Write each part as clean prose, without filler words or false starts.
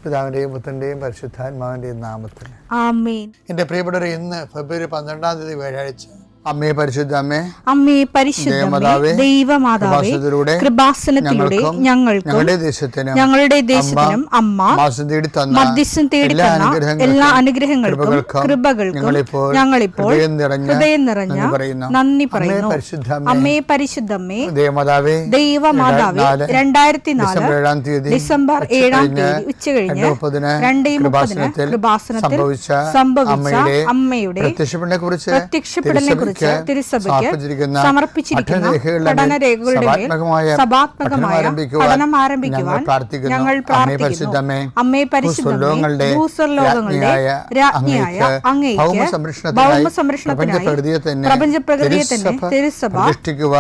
പിതാവിൻ്റെയും പുത്രൻ്റെയും പരിശുദ്ധാത്മാവിൻ്റെയും നാമത്തിൽ ആമേൻ. എൻ്റെ പ്രിയപ്പെട്ടവരെ, ഇന്ന് ഫെബ്രുവരി 12 വ്യാഴാഴ്ച, അമ്മേ പരിശുദ്ധ അമ്മേ, അമ്മേ പരിശുദ്ധ ദൈവമാതാവേ, കൃപാസനത്തിലൂടെ ഞങ്ങൾക്കും ഞങ്ങളുടെ ദേശത്തിനും അമ്മ മധ്യസ്ഥം തേടി തന്ന എല്ലാ അനുഗ്രഹങ്ങൾക്കും കൃപകൾക്കും ഞങ്ങളിപ്പോൾ ഹൃദയം നിറഞ്ഞ നന്ദി പറയുന്നു. അമ്മേ പരിശുദ്ധമ്മേ ദൈവമാതാവേ, 2004 ഡിസംബർ 7 ഉച്ചകഴിഞ്ഞ് 2:30 കൃപാസനത്തിൽ സംഭവിച്ച അമ്മയുടെ പ്രത്യക്ഷപ്പെടലിനെ കുറിച്ച് തിരുസഭയ്ക്ക് സമർപ്പിച്ചിരിക്കുന്ന പഠനരേഖകളുടെ മേൽ സഭാത്മകമായ പഠനം ആരംഭിക്കുവാൻ ഞങ്ങൾ പ്രാർത്ഥിക്കുന്നു. അമ്മേ പരിശുദ്ധമേ, ഭൂസ്വർലോകങ്ങളുടെ രാജ്ഞിയായ അങ്ങേയ്ക്ക് ഭൗമസംരക്ഷണത്തിനായി പ്രപഞ്ചപ്രകൃതിയെ തന്നെ തിരുസഭ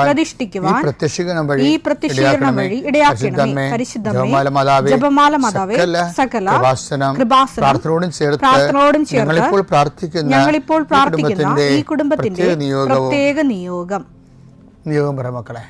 പ്രതിഷ്ഠിക്കുവാൻ ഈ പ്രത്യക്ഷീകരണം വഴി ഇടയാക്കണമേ. പരിശുദ്ധമേ, ജപമാല മാതാവേ, സകല കൃപാസനം പ്രാർത്ഥനയോടും ചേർത്ത് ഞങ്ങളിപ്പോൾ പ്രാർത്ഥിക്കുന്ന ഈ കുടുംബത്തിന്റെ പ്രത്യേക നിയോഗം പറ മക്കളെ.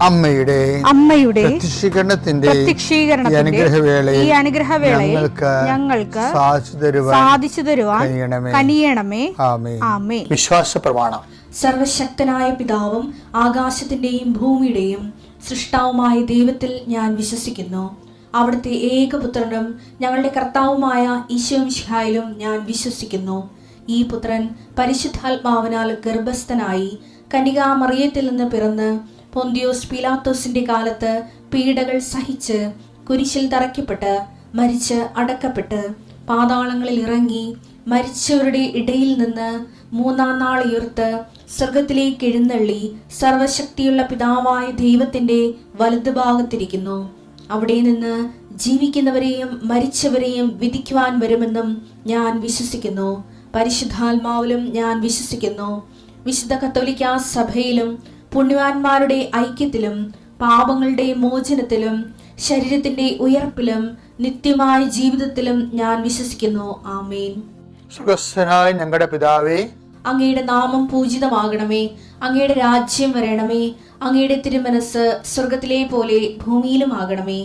അമ്മയുടെ പ്രത്യക്ഷീകരണത്തിന്റെ ഈ അനുഗ്രഹവേളയിൽ ഞങ്ങൾക്ക് സാധിച്ചു തരുവാൻ കനിയണമേ. ആമേൻ. വിശ്വാസ പ്രമാണം. സർവശക്തനായ പിതാവും ആകാശത്തിന്റെയും ഭൂമിയുടെയും സൃഷ്ടാവുമായ ദൈവത്തിൽ ഞാൻ വിശ്വസിക്കുന്നു. അവിടുത്തെ ഏകപുത്രനും ഞങ്ങളുടെ കർത്താവുമായ ഈശോ മിശിഹായിലും ഞാൻ വിശ്വസിക്കുന്നു. ഈ പുത്രൻ പരിശുദ്ധാത്മാവിനാൽ ഗർഭസ്ഥനായി കന്യകാമറിയത്തിൽ നിന്ന് പിറന്ന് പൊന്തിയോസ് പീലാത്തോസിന്റെ കാലത്ത് പീഡകൾ സഹിച്ച് കുരിശിൽ തറയ്ക്കപ്പെട്ട് മരിച്ച് അടക്കപ്പെട്ട് പാതാളങ്ങളിൽ ഇറങ്ങി മരിച്ചവരുടെ ഇടയിൽ നിന്ന് 3-ാം നാൾ ഉയർത്ത് സ്വർഗത്തിലേക്ക് എഴുന്നള്ളി സർവശക്തിയുള്ള പിതാവായ ദൈവത്തിന്റെ വലതുഭാഗത്തിരിക്കുന്നു. അവിടെ നിന്ന് ജീവിക്കുന്നവരെയും മരിച്ചവരെയും വിധിക്കുവാൻ വരുമെന്നും ഞാൻ വിശ്വസിക്കുന്നു. പരിശുദ്ധാത്മാവിലും ഞാൻ വിശ്വസിക്കുന്നു. വിശുദ്ധ കത്തോലിക്കാ സഭയിലും പുണ്യവാന്മാരുടെ ഐക്യത്തിലും പാപങ്ങളുടെ മോചനത്തിലും ശരീരത്തിന്റെ ഉയർപ്പിലും നിത്യമായ ജീവിതത്തിലും ഞാൻ വിശ്വസിക്കുന്നു. ആമേൻ. സുഖസ്ഥനായ ഞങ്ങളുടെ പിതാവേ, അങ്ങയുടെ നാമം പൂജിതമാകണമേ. അങ്ങയുടെ രാജ്യം വരണമേ. അങ്ങയുടെ തിരുമനസ് സ്വർഗത്തിലെ പോലെ ഭൂമിയിലും ആകണമേ.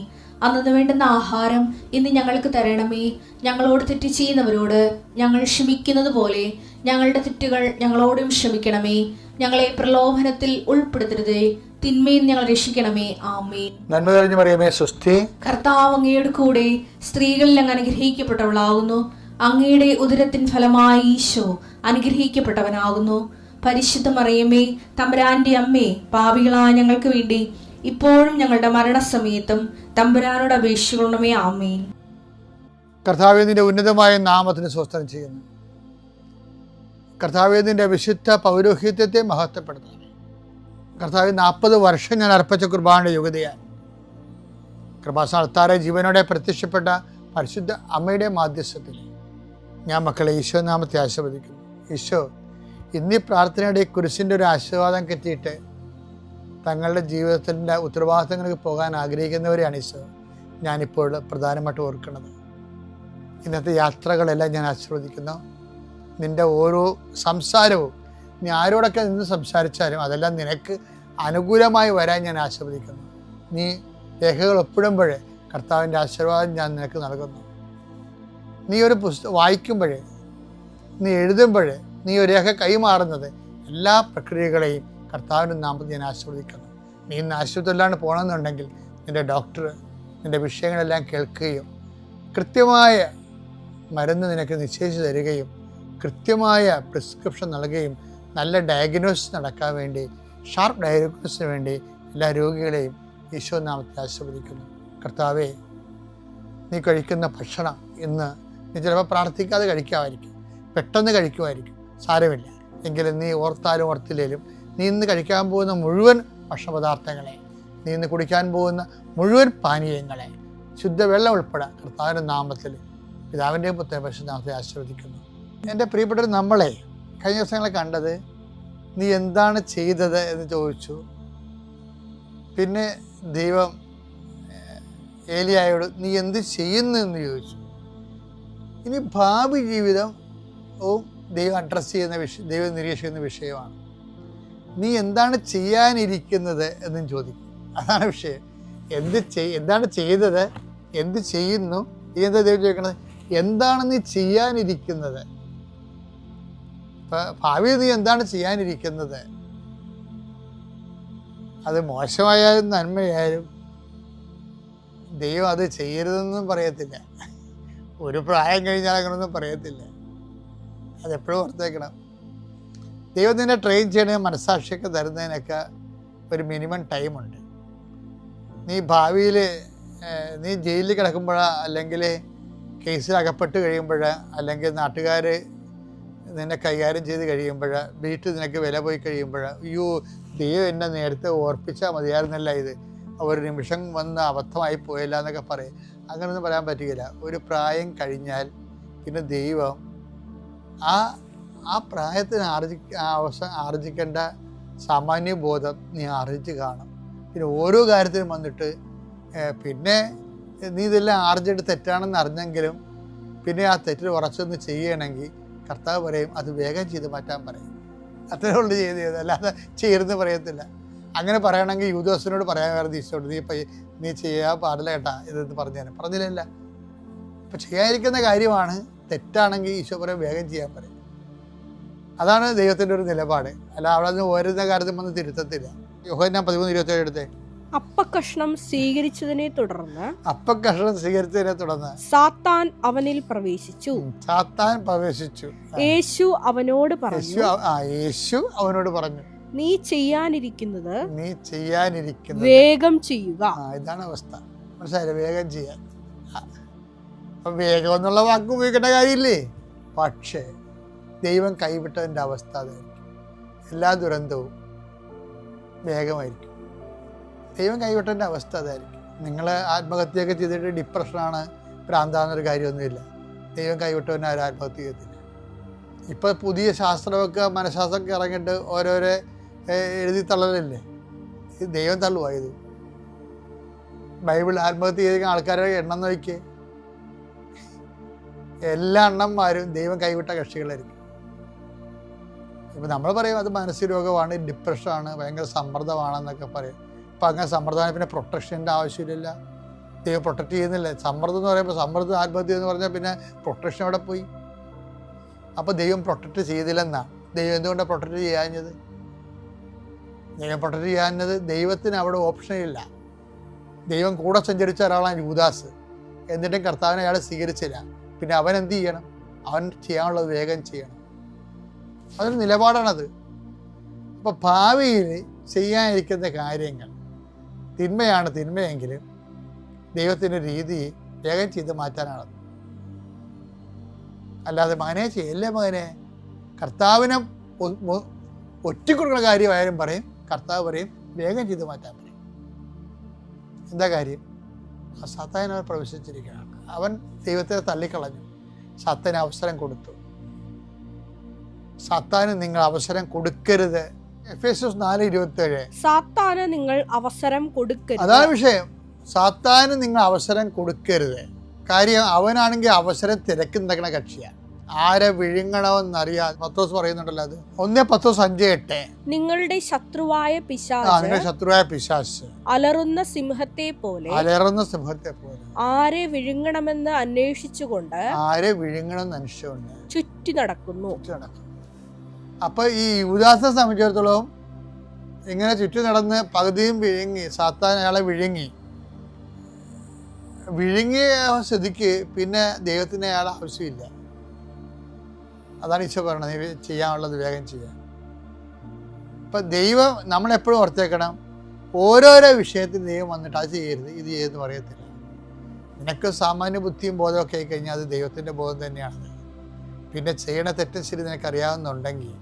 അന്നു വേണ്ടുന്ന ആഹാരം ഇന്ന് ഞങ്ങൾക്ക് തരണമേ. ഞങ്ങളോട് തെറ്റ് ചെയ്യുന്നവരോട് ഞങ്ങൾ ക്ഷമിക്കുന്നത് പോലെ ഞങ്ങളുടെ തെറ്റുകൾ ഞങ്ങളോടും ക്ഷമിക്കണമേ. ഞങ്ങളെ പ്രലോഭനത്തിൽ ഉൾപ്പെടുത്തരുതേ, തിന്മയിൽ ഞങ്ങൾ രക്ഷിക്കണമേ. ആമേൻ. നന്മ നിറഞ്ഞ മറിയമേ, സ്വസ്തി. കർത്താവ് അങ്ങയുടെ കൂടെ സ്ത്രീകളിൽ അങ്ങ് അനുഗ്രഹിക്കപ്പെട്ടവളാകുന്നു. അങ്ങയുടെ ഉദരത്തിൻ ഫലമായി ഈശോ അനുഗ്രഹിക്കപ്പെട്ടവനാകുന്നു. പരിശുദ്ധ മറിയമേ, തമ്പുരാന്റെ അമ്മേ, പാപികളായ ഞങ്ങൾക്ക് വേണ്ടി ഇപ്പോഴും ഞങ്ങളുടെ മരണസമയത്തും തമ്പുരാനോട് അപേക്ഷിക്കണമേ. ആമേൻ. കർത്താവേ, നിന്റെ ഉന്നതമായ നാമത്തിന് സ്വസ്ത്രം ചെയ്യുന്നു. കർത്താവേ, നിന്റെ വിശുദ്ധ പൗരോഹിത്യത്തെ മഹത്വപ്പെടുത്തണമേ. കർത്താവേ, 40 വർഷം ഞാൻ അർപ്പിച്ച കുർബാനയുടെ യോഗ്യതയാൽ കൃപാസനത്താറെ ജീവനോടെ പ്രത്യക്ഷപ്പെട്ട പരിശുദ്ധ അമ്മയുടെ മാധ്യസ്ഥത്തിൽ ഞാൻ മക്കളെ ഈശോ നാമത്തെ ആശീർവദിക്കുന്നു. ഈശോ ഇന്നീ പ്രാർത്ഥനയുടെ കുരിശിൻ്റെ ഒരു ആശീർവാദം കിട്ടിയിട്ട് തങ്ങളുടെ ജീവിതത്തിൻ്റെ ഉത്തരവാദിത്തങ്ങൾക്ക് പോകാൻ ആഗ്രഹിക്കുന്നവരെയാണ് ഈശോ ഞാനിപ്പോൾ പ്രധാനമായിട്ട് ഓർക്കുന്നത്. ഇന്നത്തെ യാത്രകളെല്ലാം ഞാൻ ആശീർവദിക്കുന്നു. നിൻ്റെ ഓരോ സംസാരവും നീ ആരോടൊക്കെ നിന്ന് സംസാരിച്ചാലും അതെല്ലാം നിനക്ക് അനുകൂലമായി വരാൻ ഞാൻ ആശീർവദിക്കുന്നു. നീ രേഖകൾ ഒപ്പിടുമ്പോഴേ കർത്താവിൻ്റെ ആശീർവാദം ഞാൻ നിനക്ക് നൽകുന്നു. നീ ഒരു പുസ്തകം വായിക്കുമ്പോഴേ, നീ എഴുതുമ്പോഴേ, നീ ഒരു രേഖ കൈമാറുന്നത് എല്ലാ പ്രക്രിയകളെയും കർത്താവിൻ്റെ നാമത്തിൽ ഞാൻ ആശീർവദിക്കുന്നു. നീ ഇന്ന് ആശുപത്രിയിലാണ് പോകണമെന്നുണ്ടെങ്കിൽ നിൻ്റെ ഡോക്ടർ നിൻ്റെ വിഷയങ്ങളെല്ലാം കേൾക്കുകയും കൃത്യമായ മരുന്ന് നിനക്ക് നിശ്ചയിച്ചു തരികയും കൃത്യമായ പ്രിസ്ക്രിപ്ഷൻ നൽകുകയും നല്ല ഡയഗ്നോസിസ് നടക്കാൻ വേണ്ടി, ഷാർപ്പ് ഡയഗ്നോസിന് വേണ്ടി എല്ലാ രോഗികളെയും ഈശോ നാമത്തിൽ ആശീർവദിക്കുന്നു. കർത്താവേ, നീ കഴിക്കുന്ന ഭക്ഷണം ഇന്ന് നീ ചിലപ്പോൾ പ്രാർത്ഥിക്കാതെ കഴിക്കാമായിരിക്കും, പെട്ടെന്ന് കഴിക്കുമായിരിക്കും, സാരമില്ല. എങ്കിലും നീ ഓർത്താലും ഓർത്തില്ലേലും നീ ഇന്ന് കഴിക്കാൻ പോകുന്ന മുഴുവൻ ഭക്ഷണപദാർത്ഥങ്ങളെ, നീ ഇന്ന് കുടിക്കാൻ പോകുന്ന മുഴുവൻ പാനീയങ്ങളെ, ശുദ്ധവെള്ളം ഉൾപ്പെടെ കർത്താവിൻ്റെ നാമത്തിൽ പിതാവിൻ്റെയും പുത്രൻ്റെയും പരിശുദ്ധനാമത്തിൽ ആശീർവദിക്കുന്നു. എൻ്റെ പ്രിയപ്പെട്ടവർ, നമ്മളെ കഴിഞ്ഞ ദിവസങ്ങളെ കണ്ടത് നീ എന്താണ് ചെയ്തത് എന്ന് ചോദിച്ചു. പിന്നെ ദൈവം ഏലിയായോട് നീ എന്ത് ചെയ്യുന്നു എന്ന് ചോദിച്ചു. ഇനി ഭാവി ജീവിതവും ദൈവം അഡ്രസ്സ് ചെയ്യുന്ന ദൈവം നിരീക്ഷിക്കുന്ന വിഷയമാണ്. നീ എന്താണ് ചെയ്യാനിരിക്കുന്നത് എന്നും ചോദിക്കും. അതാണ് വിഷയം. എന്താണ് ചെയ്തത്, എന്ത് ചെയ്യുന്നു, എന്താ ദൈവം ചോദിക്കണത്? എന്താണ് നീ ചെയ്യാനിരിക്കുന്നത്? ഭാവിയിൽ നീ എന്താണ് ചെയ്യാനിരിക്കുന്നത്? അത് മോശമായാലും നന്മയായാലും ദൈവം അത് ചെയ്യരുതെന്നും പറയത്തില്ല. ഒരു പ്രായം കഴിഞ്ഞാൽ അങ്ങനൊന്നും പറയത്തില്ല. അതെപ്പോഴും ഓർത്തേക്കണം. ദൈവം നിന്നെ ട്രെയിൻ ചെയ്യണ മനസ്സാക്ഷിയൊക്കെ തരുന്നതിനൊക്കെ ഒരു മിനിമം ടൈമുണ്ട്. നീ ഭാവിയിൽ നീ ജയിലിൽ കിടക്കുമ്പോഴാ, അല്ലെങ്കിൽ കേസിൽ അകപ്പെട്ട് കഴിയുമ്പോഴാ, അല്ലെങ്കിൽ നാട്ടുകാർ നിന്നെ കൈകാര്യം ചെയ്ത് കഴിയുമ്പോഴാ, വീട്ടിൽ നിനക്ക് വില പോയി കഴിയുമ്പോഴാ, അയ്യോ ദൈവം എന്നെ നേരത്തെ ഓർപ്പിച്ചാൽ മതിയായിരുന്നല്ല, ഇത് ഒരു നിമിഷം വന്ന് അബദ്ധമായി പോയില്ല എന്നൊക്കെ പറയും. അങ്ങനെയൊന്നും പറയാൻ പറ്റുകയില്ല. ഒരു പ്രായം കഴിഞ്ഞാൽ പിന്നെ ദൈവം ആ പ്രായത്തിന് ആർജിക്കേണ്ട സാമാന്യ ബോധം നീ ആർജിച്ച് കാണും. പിന്നെ ഓരോ കാര്യത്തിനും വന്നിട്ട് പിന്നെ നീ ഇതെല്ലാം ആർജിച്ചിട്ട് തെറ്റാണെന്ന് അറിഞ്ഞെങ്കിലും പിന്നെ ആ തെറ്റിൽ ഉറച്ചൊന്ന് ചെയ്യണമെങ്കിൽ കർത്താവ് പറയും അത് വേഗം ചെയ്ത് മാറ്റാൻ പറയും. അത്രേ ഉള്ളൂ ചെയ്ത്, അല്ലാതെ ചെയ്യരുതെന്ന് പറയത്തില്ല. അങ്ങനെ പറയണമെങ്കിൽ യൂദോസിനോട് പറയാമായിരുന്നു ഈശോട്, നീ ചെയ്യാൻ പാടില്ല കേട്ടാ ഇതെന്ന് പറഞ്ഞില്ല. ഇപ്പം ചെയ്യാതിരിക്കുന്ന കാര്യമാണ്, തെറ്റാണെങ്കിൽ ഈശോ പറയും വേഗം ചെയ്യാൻ പറയും. അതാണ് ദൈവത്തിൻ്റെ ഒരു നിലപാട്. അല്ല അവിടെ നിന്ന് ഓരോന്ന കാര്യത്തിൽ വന്ന് തിരുത്തത്തില്ല. യോഹന്നാൻ 13:27 എടുത്തേ. അപ്പക്കഷ്ണം സ്വീകരിച്ചതിനെ തുടർന്ന് സാത്താൻ അവനിൽ പ്രവേശിച്ചു. യേശു അവനോട് പറഞ്ഞു നീ ചെയ്യാനിരിക്കുന്നത് വേഗം ചെയ്യുക. ഇതാണ് അവസ്ഥ. മനസ്സിലായില്ലേ? വേഗം ചെയ്യാൻ. അപ്പം വേഗം എന്നുള്ള വാക്ക് ഉപയോഗിക്കേണ്ട കാര്യമില്ലേ? പക്ഷേ ദൈവം കൈവിട്ടതിൻ്റെ അവസ്ഥ അതായിരിക്കും. എല്ലാ ദുരന്തവും വേഗമായിരിക്കും. ദൈവം കൈവിട്ടതിൻ്റെ അവസ്ഥ അതായിരിക്കും. നിങ്ങൾ ആത്മഹത്യയൊക്കെ ചെയ്തിട്ട് ഡിപ്രഷനാണ്, ഭ്രാന്താന്നൊരു കാര്യമൊന്നുമില്ല. ദൈവം കൈവിട്ടവനെ ആരും ആത്മഹത്യ ചെയ്യത്തില്ല. ഇപ്പോൾ പുതിയ ശാസ്ത്രമൊക്കെ മനഃശാസ്ത്രമൊക്കെ ഇറങ്ങിയിട്ട് ഓരോരോ എഴുതി തള്ളലില്ലേ? ഇത് ദൈവം തള്ളുവായത്. ബൈബിൾ ആത്മഹത്യ ചെയ്ത ആൾക്കാരുടെ എണ്ണം നോക്കിയേ, എല്ലാ എണ്ണന്മാരും ദൈവം കൈവിട്ട കക്ഷികളായിരിക്കും. ഇപ്പം നമ്മൾ പറയും അത് മാനസിക രോഗമാണ്, ഡിപ്രഷനാണ്, ഭയങ്കര സമ്മർദ്ദമാണെന്നൊക്കെ പറയും. അപ്പം അങ്ങനെ സമ്മർദ്ദമാണ്, പിന്നെ പ്രൊട്ടക്ഷൻ്റെ ആവശ്യമില്ല. ദൈവം പ്രൊട്ടക്റ്റ് ചെയ്യുന്നില്ല. സമ്മർദ്ദം എന്ന് പറയുമ്പോൾ സമ്മർദ്ദം ആത്മഹത്യ എന്ന് പറഞ്ഞാൽ പിന്നെ പ്രൊട്ടക്ഷൻ അവിടെ പോയി. അപ്പോൾ ദൈവം പ്രൊട്ടക്റ്റ് ചെയ്തില്ലെന്നാണ്. ദൈവം എന്തുകൊണ്ടാണ് പ്രൊട്ടക്റ്റ് ചെയ്യാഞ്ഞത്? ദൈവം പ്രൊട്ടക്റ്റ് ചെയ്യാഞ്ഞത് ദൈവത്തിന് അവിടെ ഓപ്ഷനില്ല. ദൈവം കൂടെ സഞ്ചരിച്ച ഒരാളാണ് യൂദാസ്. എന്നിട്ടും കർത്താവിനെ അയാൾ സ്വീകരിച്ചില്ല. പിന്നെ അവൻ എന്ത് ചെയ്യണം? അവൻ ചെയ്യാനുള്ളത് വേഗം ചെയ്യണം. അതൊരു നിലപാടാണത്. അപ്പോൾ ഭാവിയിൽ ചെയ്യാനിരിക്കുന്ന കാര്യങ്ങൾ തിന്മയാണ്, തിന്മയെങ്കിലും ദൈവത്തിൻ്റെ രീതി വേഗം ചെയ്ത് മാറ്റാനാണത്. അല്ലാതെ മകനെ ചെയ്യല്ലേ, മകനെ കർത്താവിനെ ഒറ്റിക്കൊടുക്കുന്ന കാര്യമായാലും പറയും, കർത്താവ് പറയും വേഗം ചെയ്ത് മാറ്റാൻ പറയും. എന്താ കാര്യം? സാത്താൻ അവൻ പ്രവേശിച്ചിരിക്കുകയാണ്. അവൻ ദൈവത്തെ തള്ളിക്കളഞ്ഞു, സാത്താന് അവസരം കൊടുത്തു. സാത്താന് നിങ്ങൾ അവസരം കൊടുക്കരുത്. എഫേസ്യസ് 4:27. സാത്താന് നിങ്ങൾ അവസരം കൊടുക്കരുത്. അതാണ് വിഷയം. സാത്താന് നിങ്ങൾ അവസരം കൊടുക്കരുത്. കാര്യം അവനാണെങ്കിൽ അവസരം തിരക്കുന്നകണ കക്ഷിയാണ്. ആരെ വിഴുങ്ങണമെന്നറിയാതെ പത്രോസ് പറയുന്നുണ്ടല്ലോ. അത് 1 പത്രോസ് 5:8. നിങ്ങളുടെ ശത്രുവായ പിശാച് അലറുന്ന സിംഹത്തെ പോലെ ആരെ വിഴുങ്ങണമെന്ന് അന്വേഷിച്ചുകൊണ്ട് ചുറ്റി നടക്കുന്നു. അപ്പൊ ഈ യൂദാസിനെ സംബന്ധിച്ചിടത്തോളം ഇങ്ങനെ ചുറ്റി നടന്ന് പകുതിയും വിഴുങ്ങി, സാത്താൻ അയാളെ വിഴുങ്ങിയ സ്ഥിതിക്ക് പിന്നെ ദൈവത്തിന് അയാൾ ആവശ്യമില്ല. അതാണ് ഈശോ പറയണത്, നീ ചെയ്യാനുള്ളത് വേഗം ചെയ്യാം. ഇപ്പം ദൈവം നമ്മളെപ്പോഴും ഓർത്തേക്കണം, ഓരോരോ വിഷയത്തിൽ ദൈവം വന്നിട്ട് അത് ചെയ്യരുത് ഇത് ചെയ്തെന്ന് പറയത്തില്ല. നിനക്ക് സാമാന്യ ബുദ്ധിയും ബോധമൊക്കെ ആയി കഴിഞ്ഞാൽ അത് ദൈവത്തിൻ്റെ ബോധം തന്നെയാണ്. പിന്നെ ചെയ്യണ തെറ്റും ശരി നിനക്കറിയാവുന്നുണ്ടെങ്കിൽ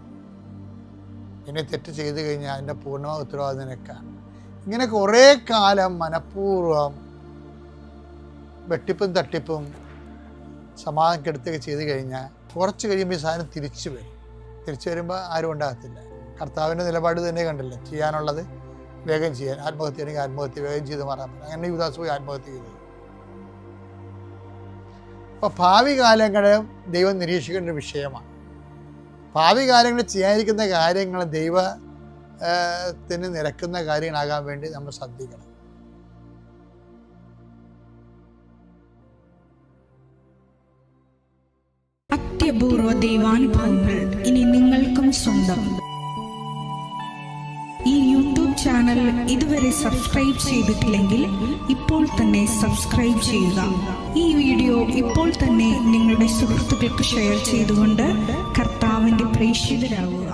പിന്നെ തെറ്റ് ചെയ്ത് കഴിഞ്ഞാൽ അതിൻ്റെ പൂർണ്ണമായ ഉത്തരവാദിത്വം നിനക്കാണ്. ഇങ്ങനെ കുറേ കാലം മനഃപൂർവ്വം വെട്ടിപ്പും തട്ടിപ്പും സമാധാനം കെടുത്തൊക്കെ ചെയ്ത് കഴിഞ്ഞാൽ കുറച്ച് കഴിയുമ്പോൾ ഈ സാധനം തിരിച്ചു വരും. തിരിച്ചു വരുമ്പോൾ ആരും ഉണ്ടാകത്തില്ല. കർത്താവിൻ്റെ നിലപാട് തന്നെ കണ്ടില്ല, ചെയ്യാനുള്ളത് വേഗം ചെയ്യാൻ, ആത്മഹത്യ ആണെങ്കിൽ ആത്മഹത്യ വേഗം ചെയ്ത് മാറാൻ പറ്റും. അങ്ങനെ യുവദാസ് പോയി ആത്മഹത്യ ചെയ്തു. അപ്പോൾ ഭാവി കാലങ്ങളും ദൈവം നിരീക്ഷിക്കേണ്ട ഒരു വിഷയമാണ്. ഭാവി കാലങ്ങളിൽ ചെയ്യാനിരിക്കുന്ന കാര്യങ്ങൾ ദൈവത്തിന് നിരക്കുന്ന കാര്യങ്ങളാകാൻ വേണ്ടി നമ്മൾ ശ്രദ്ധിക്കണം. അത്യപൂർവ ദൈവാനുഭവങ്ങൾ ഇനി നിങ്ങൾക്കും സ്വന്തം. ഈ യൂട്യൂബ് ചാനൽ ഇതുവരെ സബ്സ്ക്രൈബ് ചെയ്തിട്ടില്ലെങ്കിൽ ഇപ്പോൾ തന്നെ സബ്സ്ക്രൈബ് ചെയ്യുക. ഈ വീഡിയോ ഇപ്പോൾ തന്നെ നിങ്ങളുടെ സുഹൃത്തുക്കൾക്ക് ഷെയർ ചെയ്തുകൊണ്ട് കർത്താവിന്റെ പ്രേക്ഷിതരാകുക.